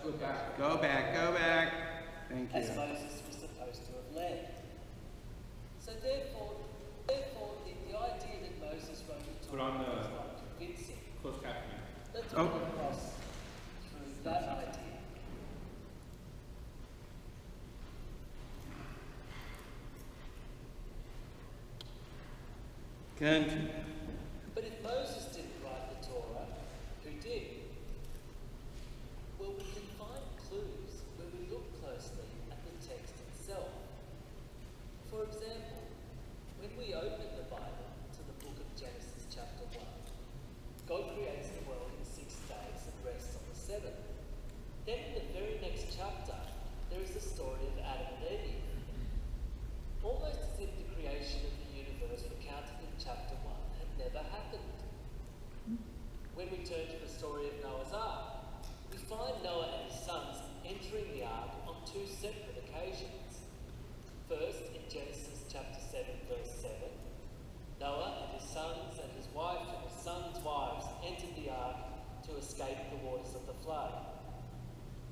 Go back. Go back, go back. Thank you. As Moses was supposed to have led. So therefore the idea that Moses wrote the Put Torah on the was not convincing. closed captioning. Let's Oh. move across through that idea. Continue. But if Moses didn't write the Torah, who did? Well, we can find clues when we look closely at the text itself. For example, when we open the Bible to the book of Genesis chapter 1, God creates the world in 6 days and rests on the 7th. Then in the very next chapter, there is the story of Adam and Eve. Almost as if the creation of the universe recounted in chapter 1 had never happened. When we turn to the story of Noah's Ark, we find Noah and his sons entering the ark on 2 separate occasions. First, in Genesis chapter 7, verse 7, Noah and his sons and his wife and his sons' wives entered the ark to escape the waters of the flood.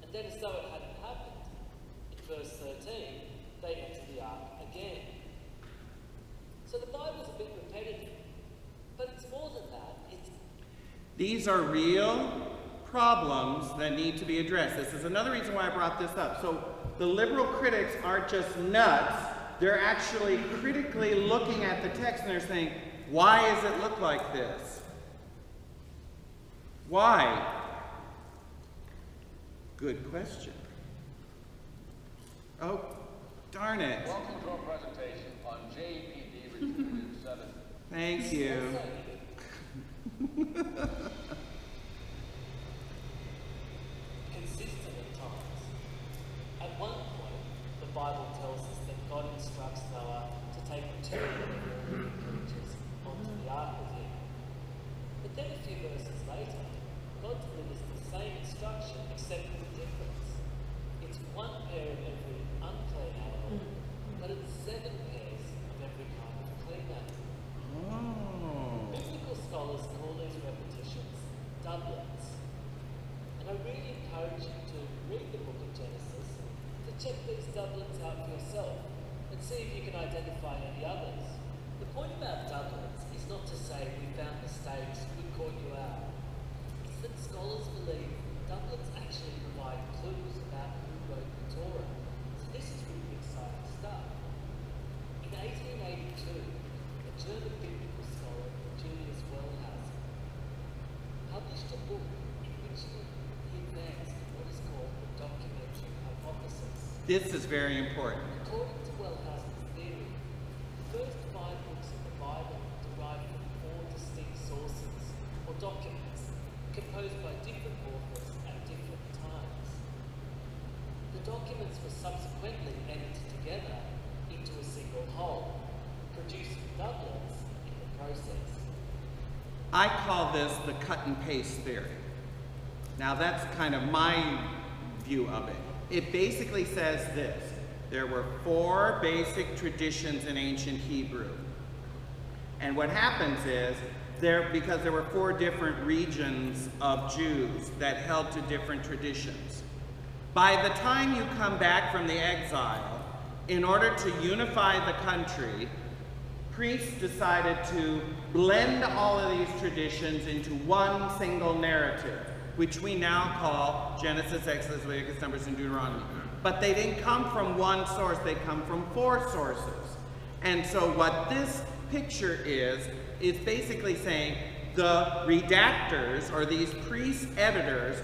And then, as though it hadn't happened, in verse 13, they enter the ark again. So the Bible's a bit repetitive, but it's more than that. These are real problems that need to be addressed. This is another reason why I brought this up. So the liberal critics aren't just nuts. They're actually critically looking at the text and they're saying, why does it look like this? Why? Good question. Oh, darn it. Welcome to our presentation on GP030923. Thank you. Consistent at times. At one point, the Bible tells us that God instructs Noah to take 2 living creatures onto the ark with him. But then a few verses later, God delivers the same instruction except with a difference. It's 1 pair of every unclean animal, but it's 7 pairs of every kind of clean animal. Oh. Biblical scholars call these repetitions doublets. And I really encourage you to read the book of Genesis to check these doublets out for yourself and see if you can identify any others. The point about doublets is not to say we found mistakes, we caught you out. It's that scholars believe doublets actually provide clues about who wrote the Torah. So this is really exciting stuff. In 1882, a German biblical scholar, Julius Wellhausen, published a book in which he advanced what is called the documentary hypothesis. This is very important. According to Wellhausen's theory, the first 5 books of the Bible derive from 4 distinct sources, or documents, composed by different authors at different times. The documents were subsequently edited together into a single whole, producing doublets in the process. I call this the cut and paste theory. Now that's kind of my view of it. It basically says this. There were 4 basic traditions in ancient Hebrew. And what happens is, because there were 4 different regions of Jews that held to different traditions. By the time you come back from the exile, in order to unify the country, priests decided to blend all of these traditions into one single narrative, which we now call Genesis, Exodus, Leviticus, Numbers, and Deuteronomy. But they didn't come from one source, they come from 4 sources. And so what this picture is basically saying the redactors, or these priest editors,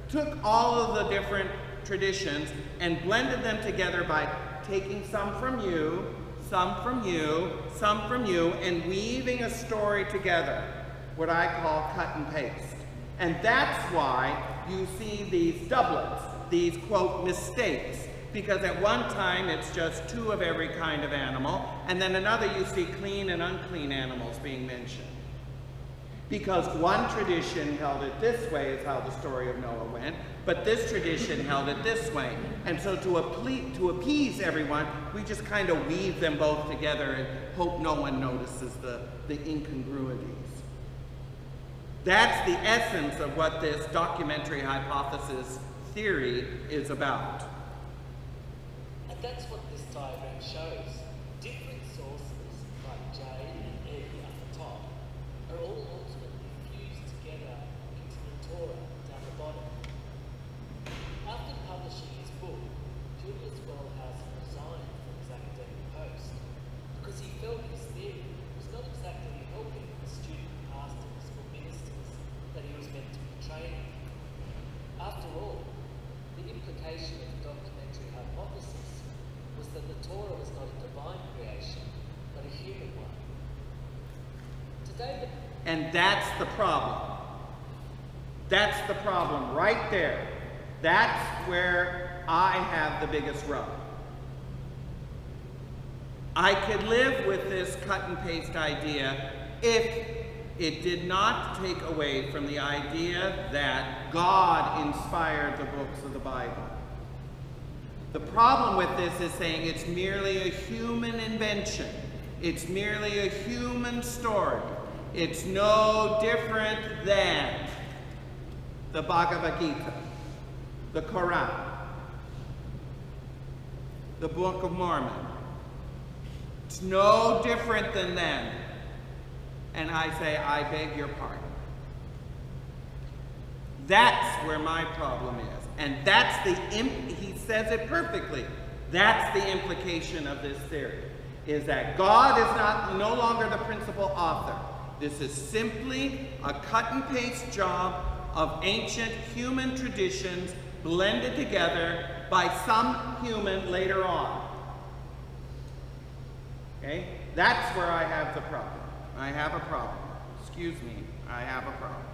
took all of the different traditions and blended them together by taking some from you, some from you, some from you, and weaving a story together, what I call cut and paste. And that's why you see these doublets, these, quote, mistakes, because at one time it's just 2 of every kind of animal, and then another you see clean and unclean animals being mentioned. Because one tradition held it this way, is how the story of Noah went, but this tradition held it this way. And so to appease everyone, we just kind of weave them both together and hope no one notices the incongruities. That's the essence of what this documentary hypothesis theory is about. And that's what this diagram shows. Different sources, like J and E at the top, are all ultimately fused together into the Torah down the bottom. After publishing his book, Julius Wellhausen resigned from his academic post because he felt his theory was not exactly helping the student pastors or ministers that he was meant to be training. After all, the implication of the documentary hypothesis was that the Torah was not a divine creation, but a human one. Today, And that's the problem. That's the problem right there. That's where I have the biggest rub. I could live with this cut and paste idea if it did not take away from the idea that God inspired the books of the Bible. The problem with this is saying it's merely a human invention. It's merely a human story. It's no different than the Bhagavad Gita, the Quran, the Book of Mormon. It's no different than them. And I say, I beg your pardon. That's where my problem is. And that's he says it perfectly. That's the implication of this theory, is that God is no longer the principal author. This is simply a cut and paste job of ancient human traditions blended together by some human later on. Okay? That's where I have the problem. I have a problem. Excuse me, I have a problem.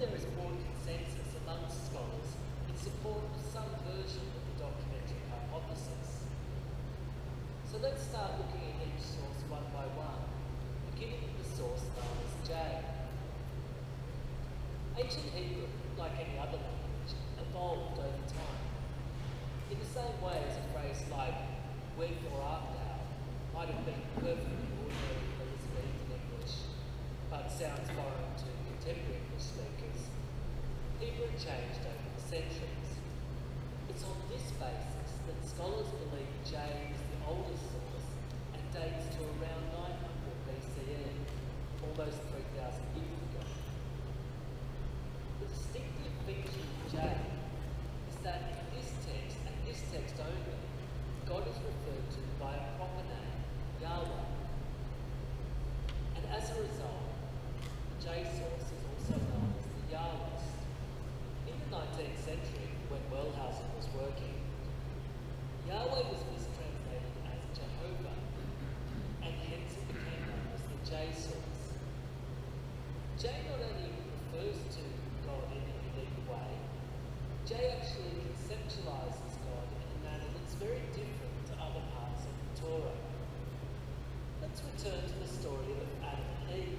there is broad consensus amongst scholars in support of some version of the documentary hypothesis. So let's start looking at each source one by one, beginning with the source known as J. Ancient Hebrew, like any other language, evolved over time. In the same way as a phrase like, "Wherefore art thou?" might have been perfectly ordinary Elizabethan English, but sounds foreign to contemporary English speakers. Hebrew changed over the centuries. It's on this basis that scholars believe J is the oldest source and dates to around 900 BCE, almost 3,000 years ago. The distinctive feature of J is that in this text, and this text only, God is referred to by a proper name, Yahweh. And as a result, the J source is also known as the Yahwist. In the 19th century, when Wellhausen was working, Yahweh was mistranslated as Jehovah, and hence it became known as the J source. J not only refers to God in a unique way, J actually conceptualizes God in a manner that's very different to other parts of the Torah. Let's return to the story of Adam and Eve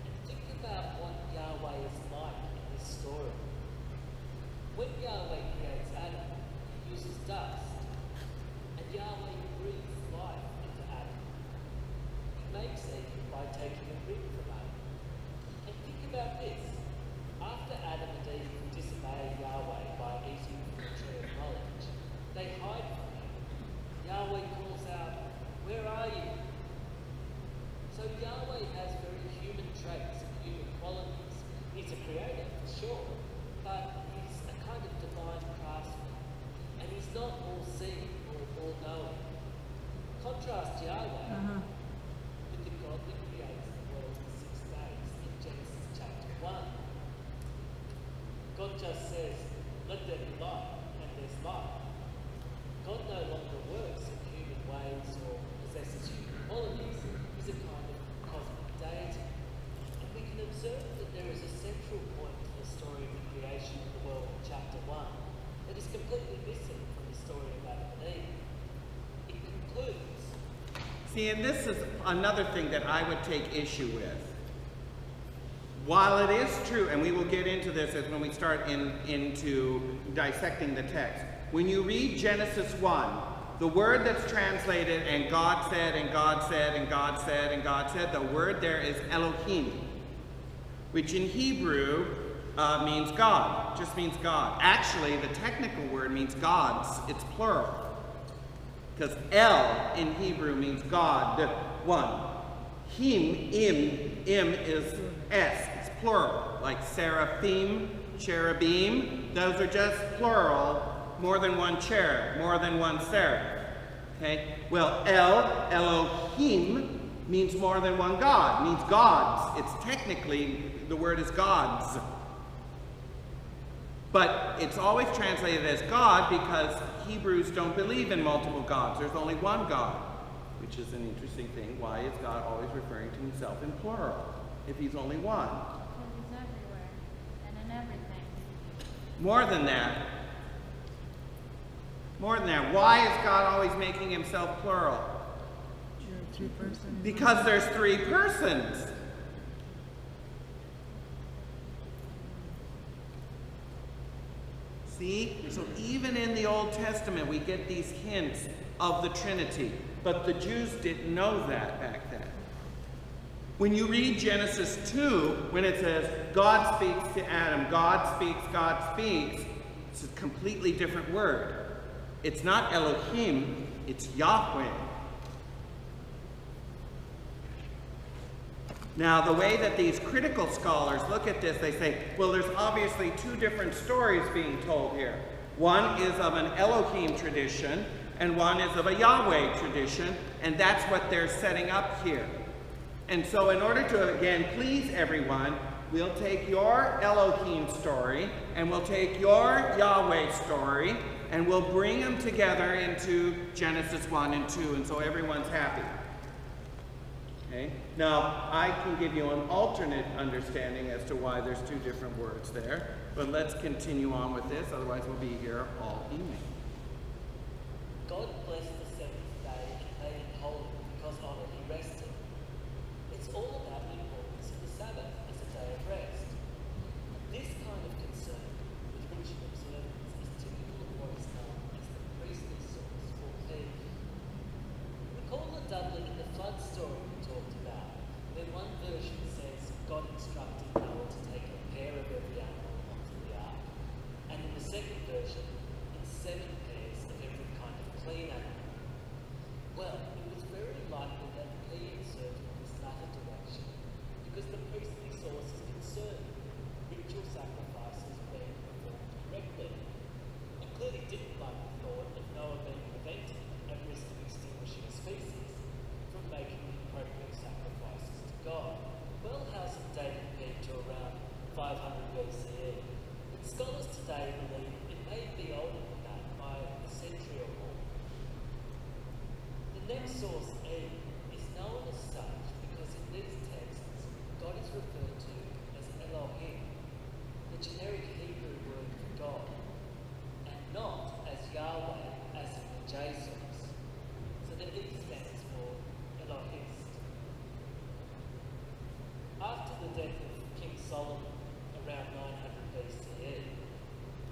and think about what Yahweh is like in this story. When Yahweh creates Adam, he uses dust, and Yahweh breathes life into Adam. He makes Eve by taking a rib from Adam. And think about this. After Adam and Eve disobey Yahweh by eating from the tree of knowledge, they hide from him. Yahweh calls out, "Where are you?" So Yahweh has very human traits and human qualities. He's a creator, for sure, but he's a kind of divine craftsman, and he's not all-seeing or all-knowing. Contrast Yahweh with the God that creates the world in 6 days in Genesis chapter 1. God just says, "Let there be light," and there's light. God no longer works in human ways or possesses human qualities. He's a kind of cosmic deity. And we can observe that there is a central point to the story of the creation of the world in chapter 1 that is completely missing from the story of Adam and Eve. It concludes. See, and this is another thing that I would take issue with. While it is true, and we will get into this as when we start into dissecting the text, when you read Genesis 1, the word that's translated, "and God said, and God said, and God said, and God said," the word there is Elohim, which in Hebrew means God, just means God. Actually, the technical word means gods, it's plural. Because El in Hebrew means God, one. Im is S, it's plural. Like seraphim, cherubim, those are just plural, more than one cherub, more than one seraph. Okay? Well, Elohim means more than one God, means gods. It's technically, the word is gods. But it's always translated as God because Hebrews don't believe in multiple gods. There's only one God, which is an interesting thing. Why is God always referring to himself in plural if he's only one? Because he's everywhere and in everything. More than that, why is God always making himself plural? Because there's three persons. See? So even in the Old Testament, we get these hints of the Trinity. But the Jews didn't know that back then. When you read Genesis 2, when it says, God speaks to Adam, God speaks, it's a completely different word. It's not Elohim, it's Yahweh. Now, the way that these critical scholars look at this, they say, well, there's obviously two different stories being told here. One is of an Elohim tradition, and one is of a Yahweh tradition, and that's what they're setting up here. And so in order to, again, please everyone, we'll take your Elohim story, and we'll take your Yahweh story, and we'll bring them together into Genesis 1 and 2, and so everyone's happy. Okay? Now, I can give you an alternate understanding as to why there's two different words there, but let's continue on with this, otherwise we'll be here all evening. God blessed the seventh day and made it holy, because on it he rested. It's all about the importance of the Sabbath as a day of rest. This kind of concern with ritual observance is typical of what is known as the priestly source, or P. Recall the doubling in the flood story we talked about, where one version says God instructed Noah to take a pair of every animal onto the ark, and in the second version, it's 7 pairs of every kind of clean animal. Well, it was very likely that P inserted in this latter direction, because the priestly source is concerned with ritual sacrifices being performed correctly, and clearly didn't like the thought of Noah being prevented at risk of extinguishing a species from making the appropriate sacrifices to God. Well, how's it dating P to around 500 BCE? But scholars today believe it may be older than that by a century or more. The next source, E, is known as such because in these texts, God is referred to as Elohim, the generic Hebrew word for God, and not as Yahweh, as in the J source. So the E stands for Elohist. After the death of King Solomon around 900 BCE,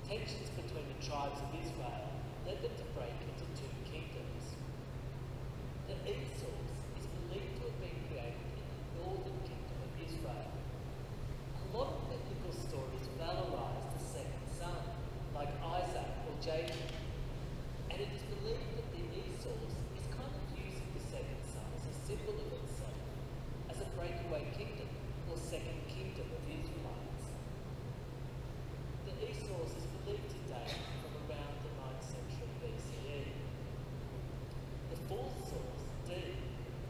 tensions between the tribes of Israel led them to break into two kingdoms. The E source is believed to have been created in the northern kingdom of Israel. A lot of biblical stories valorize the second son, like Isaac or Jacob, and it is believed that the E source is kind of using the second son as a symbol of itself, as a breakaway kingdom or second kingdom of the Israelites. The E source is believed to date from around the 9th century BCE. The fourth source, D,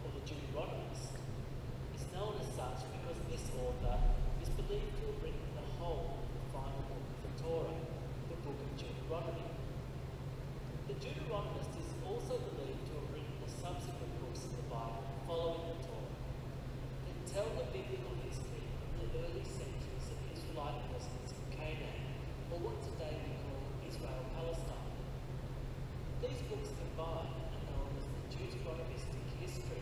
or the Deuteronomist, is known as such because this author is believed to have written the whole of the final book of the Torah, the book of Deuteronomy. The Deuteronomist is also believed to have written the subsequent books of the Bible following the Torah, that tell the biblical history of the early centuries of Israelite presence in Canaan, or what today we call Israel-Palestine. These books combined are known as the Deuteronomistic history,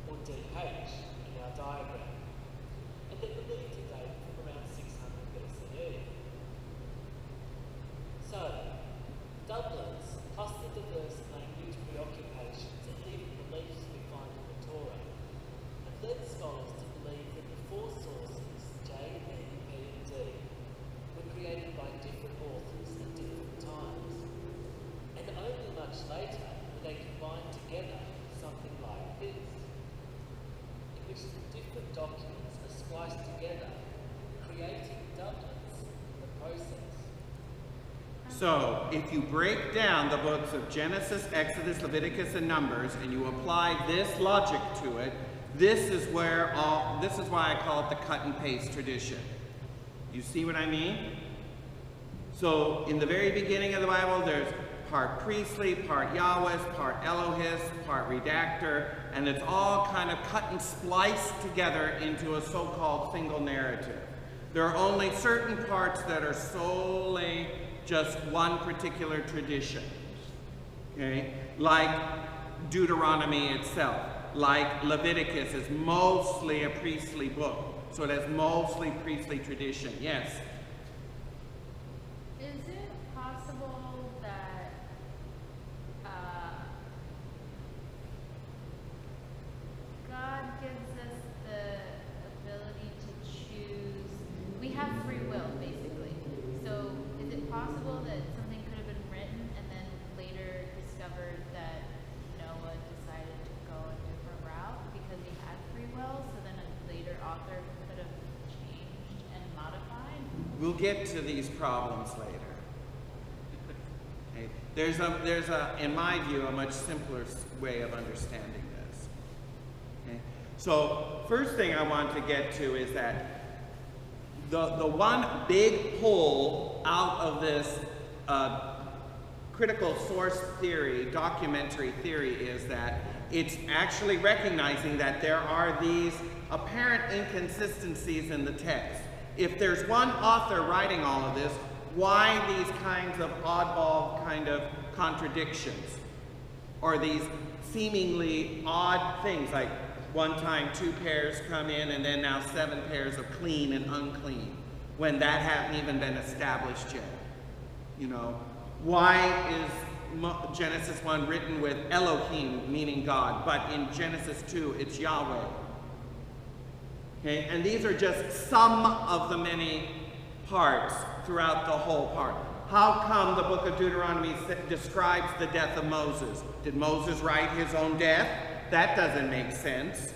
or DH in our diagram, and they're believed to date from around 600 BCE. So, Dublin's, plus the diverse language, preoccupations, and even beliefs we find in the Torah, have led scholars to believe that the four sources, J, E, P, and D, So if you break down the books of Genesis, Exodus, Leviticus, and Numbers, and you apply this logic to it, this is why I call it the cut and paste tradition. You see what I mean? So in the very beginning of the Bible, there's part priestly, part Yahweh's, part Elohist, part redactor, and it's all kind of cut and spliced together into a so-called single narrative. There are only certain parts that are solely just one particular tradition, okay? Like Deuteronomy itself, like Leviticus is mostly a priestly book, so it has mostly priestly tradition. Yes? Is it possible that God gives us the ability to choose? We have free will, basically. So is it possible that something could have been written and then later discovered that Noah decided to go a different route because he had free will, so then a later author could have changed and modified? We'll get to these problems later. Okay. There's a, in my view, a much simpler way of understanding this. Okay. So first thing I want to get to is that the one big pull out of this critical source theory, documentary theory, is that it's actually recognizing that there are these apparent inconsistencies in the text. If there's one author writing all of this, why these kinds of oddball kind of contradictions? Or these seemingly odd things, like one time 2 pairs come in and then now 7 pairs of clean and unclean, when that hadn't even been established yet. You know, why is Genesis 1 written with Elohim, meaning God, but in Genesis 2 it's Yahweh? Okay, and these are just some of the many parts throughout the whole part. How come the book of Deuteronomy describes the death of Moses? Did Moses write his own death? That doesn't make sense.